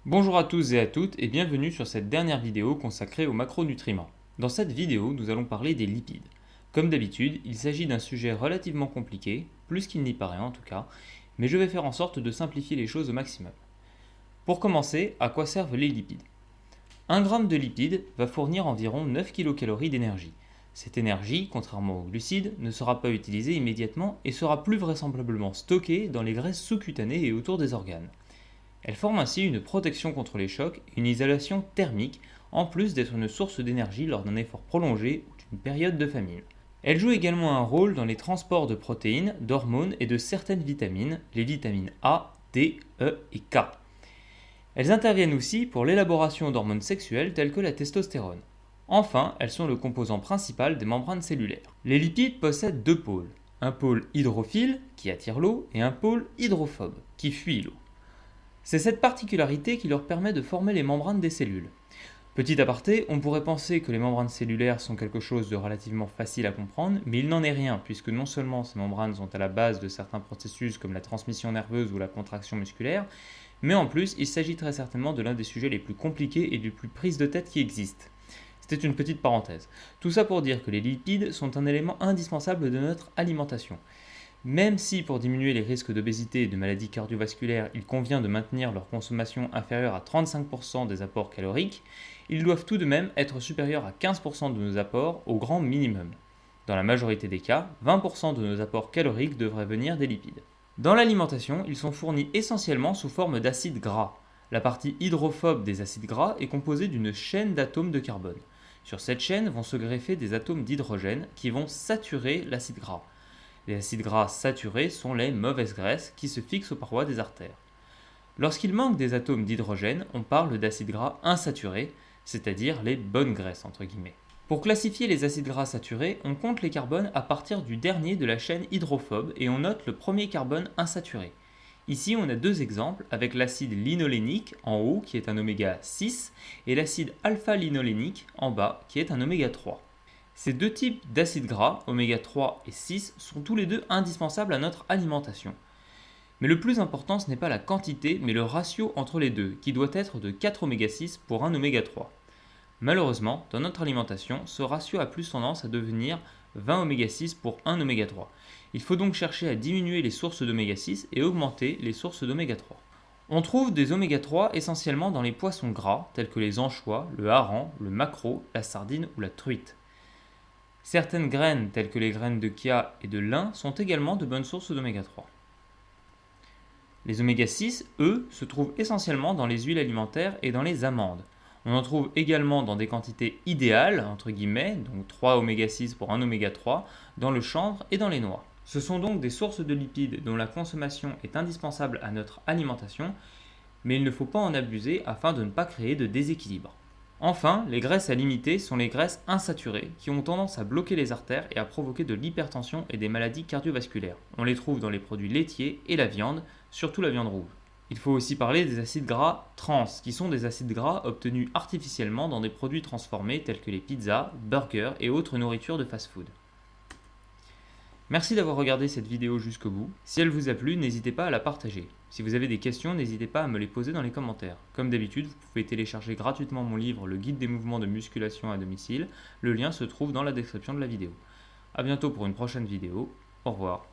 Bonjour à tous et à toutes et bienvenue sur cette dernière vidéo consacrée aux macronutriments. Dans cette vidéo, nous allons parler des lipides. Comme d'habitude, il s'agit d'un sujet relativement compliqué, plus qu'il n'y paraît en tout cas, mais je vais faire en sorte de simplifier les choses au maximum. Pour commencer, à quoi servent les lipides? 1 gramme de lipides va fournir environ 9 kcal d'énergie. Cette énergie, contrairement aux glucides, ne sera pas utilisée immédiatement et sera plus vraisemblablement stockée dans les graisses sous-cutanées et autour des organes. Elle forme ainsi une protection contre les chocs et une isolation thermique, en plus d'être une source d'énergie lors d'un effort prolongé ou d'une période de famine. Elle joue également un rôle dans les transports de protéines, d'hormones et de certaines vitamines, les vitamines A, D, E et K. Elles interviennent aussi pour l'élaboration d'hormones sexuelles telles que la testostérone. Enfin, elles sont le composant principal des membranes cellulaires. Les lipides possèdent deux pôles, un pôle hydrophile qui attire l'eau et un pôle hydrophobe qui fuit l'eau. C'est cette particularité qui leur permet de former les membranes des cellules. Petit aparté, on pourrait penser que les membranes cellulaires sont quelque chose de relativement facile à comprendre, mais il n'en est rien, puisque non seulement ces membranes sont à la base de certains processus comme la transmission nerveuse ou la contraction musculaire, mais en plus, il s'agit très certainement de l'un des sujets les plus compliqués et les plus prises de tête qui existent. C'était une petite parenthèse. Tout ça pour dire que les lipides sont un élément indispensable de notre alimentation. Même si pour diminuer les risques d'obésité et de maladies cardiovasculaires, il convient de maintenir leur consommation inférieure à 35% des apports caloriques, ils doivent tout de même être supérieurs à 15% de nos apports au grand minimum. Dans la majorité des cas, 20% de nos apports caloriques devraient venir des lipides. Dans l'alimentation, ils sont fournis essentiellement sous forme d'acides gras. La partie hydrophobe des acides gras est composée d'une chaîne d'atomes de carbone. Sur cette chaîne vont se greffer des atomes d'hydrogène qui vont saturer l'acide gras. Les acides gras saturés sont les mauvaises graisses qui se fixent aux parois des artères. Lorsqu'il manque des atomes d'hydrogène, on parle d'acides gras insaturés, c'est-à-dire les bonnes graisses entre guillemets. Pour classifier les acides gras saturés, on compte les carbones à partir du dernier de la chaîne hydrophobe et on note le premier carbone insaturé. Ici, on a deux exemples avec l'acide linolénique en haut qui est un oméga 6 et l'acide alpha-linolénique en bas qui est un oméga 3. Ces deux types d'acides gras, oméga 3 et 6, sont tous les deux indispensables à notre alimentation. Mais le plus important, ce n'est pas la quantité, mais le ratio entre les deux, qui doit être de 4 oméga 6 pour 1 oméga 3. Malheureusement, dans notre alimentation, ce ratio a plus tendance à devenir 20 oméga 6 pour 1 oméga 3. Il faut donc chercher à diminuer les sources d'oméga 6 et augmenter les sources d'oméga 3. On trouve des oméga 3 essentiellement dans les poissons gras, tels que les anchois, le hareng, le maquereau, la sardine ou la truite. Certaines graines, telles que les graines de chia et de lin, sont également de bonnes sources d'oméga 3. Les oméga 6, eux, se trouvent essentiellement dans les huiles alimentaires et dans les amandes. On en trouve également dans des quantités idéales, entre guillemets, donc 3 oméga 6 pour 1 oméga 3, dans le chanvre et dans les noix. Ce sont donc des sources de lipides dont la consommation est indispensable à notre alimentation, mais il ne faut pas en abuser afin de ne pas créer de déséquilibre. Enfin, les graisses à limiter sont les graisses insaturées qui ont tendance à bloquer les artères et à provoquer de l'hypertension et des maladies cardiovasculaires. On les trouve dans les produits laitiers et la viande, surtout la viande rouge. Il faut aussi parler des acides gras trans, qui sont des acides gras obtenus artificiellement dans des produits transformés tels que les pizzas, burgers et autres nourritures de fast-food. Merci d'avoir regardé cette vidéo jusqu'au bout. Si elle vous a plu, n'hésitez pas à la partager. Si vous avez des questions, n'hésitez pas à me les poser dans les commentaires. Comme d'habitude, vous pouvez télécharger gratuitement mon livre Le guide des mouvements de musculation à domicile. Le lien se trouve dans la description de la vidéo. A bientôt pour une prochaine vidéo. Au revoir.